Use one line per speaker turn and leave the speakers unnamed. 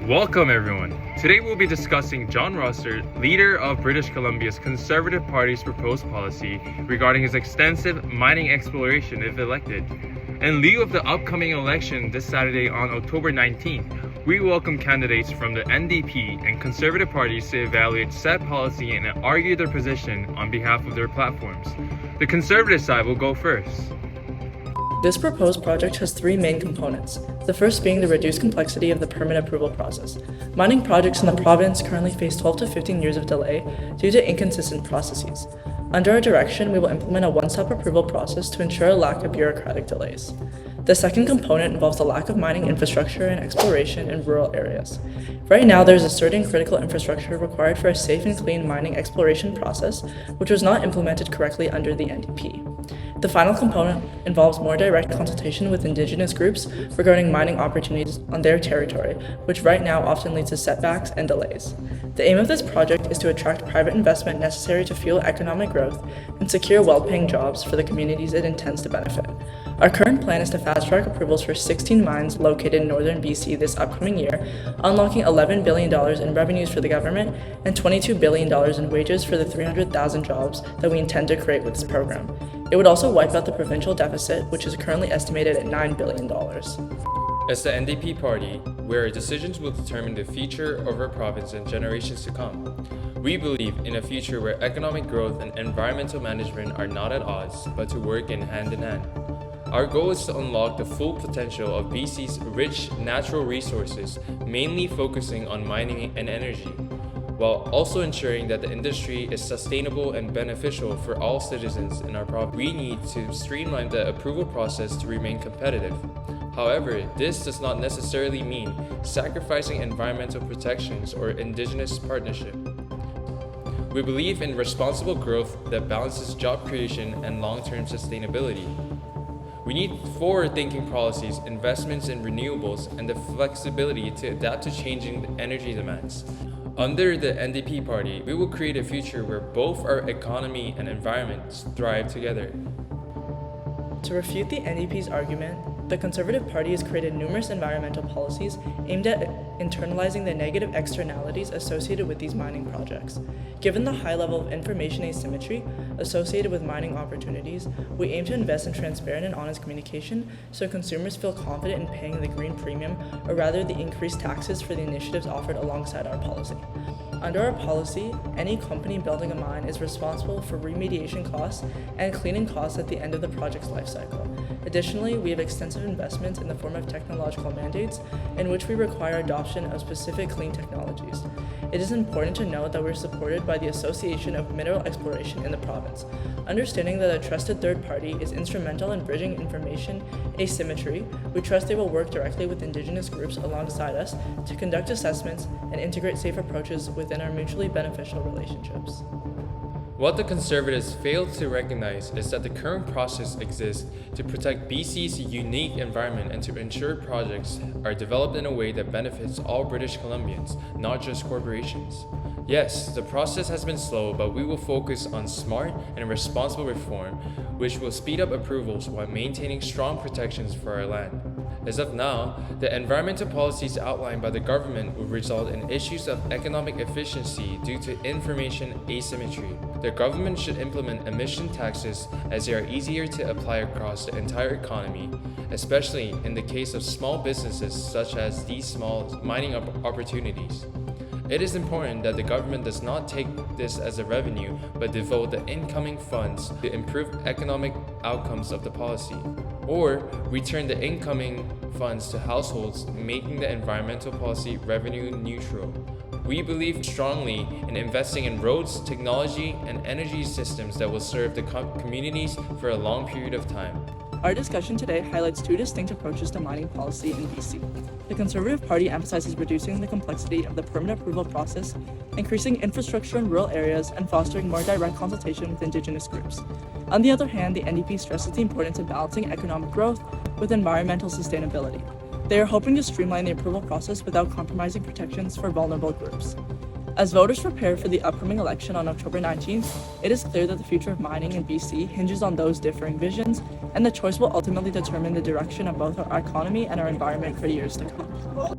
Welcome everyone. Today we'll be discussing John Rosser, leader of British Columbia's Conservative Party's proposed policy regarding his extensive mining exploration if elected. In lieu of the upcoming election this Saturday on October 19th, we welcome candidates from the NDP and Conservative parties to evaluate said policy and argue their position on behalf of their platforms. The Conservative side will go first.
This proposed project has three main components, the first being the reduced complexity of the permit approval process. Mining projects in the province currently face 12 to 15 years of delay due to inconsistent processes. Under our direction, we will implement a one-step approval process to ensure a lack of bureaucratic delays. The second component involves the lack of mining infrastructure and exploration in rural areas. Right now, there is a certain critical infrastructure required for a safe and clean mining exploration process, which was not implemented correctly under the NDP. The final component involves more direct consultation with Indigenous groups regarding mining opportunities on their territory, which right now often leads to setbacks and delays. The aim of this project is to attract private investment necessary to fuel economic growth and secure well-paying jobs for the communities it intends to benefit. Our current plan is to fast-track approvals for 16 mines located in northern BC this upcoming year, unlocking $11 billion in revenues for the government and $22 billion in wages for the 300,000 jobs that we intend to create with this program. It would also wipe out the provincial deficit, which is currently estimated at $9 billion.
As the NDP party, where our decisions will determine the future of our province and generations to come, we believe in a future where economic growth and environmental management are not at odds, but to work in hand. Our goal is to unlock the full potential of BC's rich natural resources, mainly focusing on mining and energy, while also ensuring that the industry is sustainable and beneficial for all citizens in our province. We need to streamline the approval process to remain competitive. However, this does not necessarily mean sacrificing environmental protections or Indigenous partnership. We believe in responsible growth that balances job creation and long-term sustainability. We need forward-thinking policies, investments in renewables, and the flexibility to adapt to changing energy demands. Under the NDP party, we will create a future where both our economy and environment thrive together.
To refute the NDP's argument, the Conservative Party has created numerous environmental policies aimed at internalizing the negative externalities associated with these mining projects. Given the high level of information asymmetry associated with mining opportunities, we aim to invest in transparent and honest communication so consumers feel confident in paying the green premium, or rather the increased taxes for the initiatives offered alongside our policy. Under our policy, any company building a mine is responsible for remediation costs and cleaning costs at the end of the project's life cycle. Additionally, we have extensive investments in the form of technological mandates in which we require adoption of specific clean technologies. It is important to note that we're supported by the Association of Mineral Exploration in the province. Understanding that a trusted third party is instrumental in bridging information asymmetry, we trust they will work directly with Indigenous groups alongside us to conduct assessments and integrate safe approaches within our mutually beneficial relationships.
What the Conservatives fail to recognize is that the current process exists to protect BC's unique environment and to ensure projects are developed in a way that benefits all British Columbians, not just corporations. Yes, the process has been slow, but we will focus on smart and responsible reform, which will speed up approvals while maintaining strong protections for our land. As of now, the environmental policies outlined by the government will result in issues of economic efficiency due to information asymmetry. The government should implement emission taxes as they are easier to apply across the entire economy, especially in the case of small businesses such as these small mining opportunities. It is important that the government does not take this as a revenue, but devote the incoming funds to improve economic outcomes of the policy, or return the incoming funds to households, making the environmental policy revenue neutral. We believe strongly in investing in roads, technology, and energy systems that will serve the communities for a long period of time.
Our discussion today highlights two distinct approaches to mining policy in BC. The Conservative Party emphasizes reducing the complexity of the permit approval process, increasing infrastructure in rural areas, and fostering more direct consultation with Indigenous groups. On the other hand, the NDP stresses the importance of balancing economic growth with environmental sustainability. They are hoping to streamline the approval process without compromising protections for vulnerable groups. As voters prepare for the upcoming election on October 19th, it is clear that the future of mining in BC hinges on those differing visions, and the choice will ultimately determine the direction of both our economy and our environment for years to come.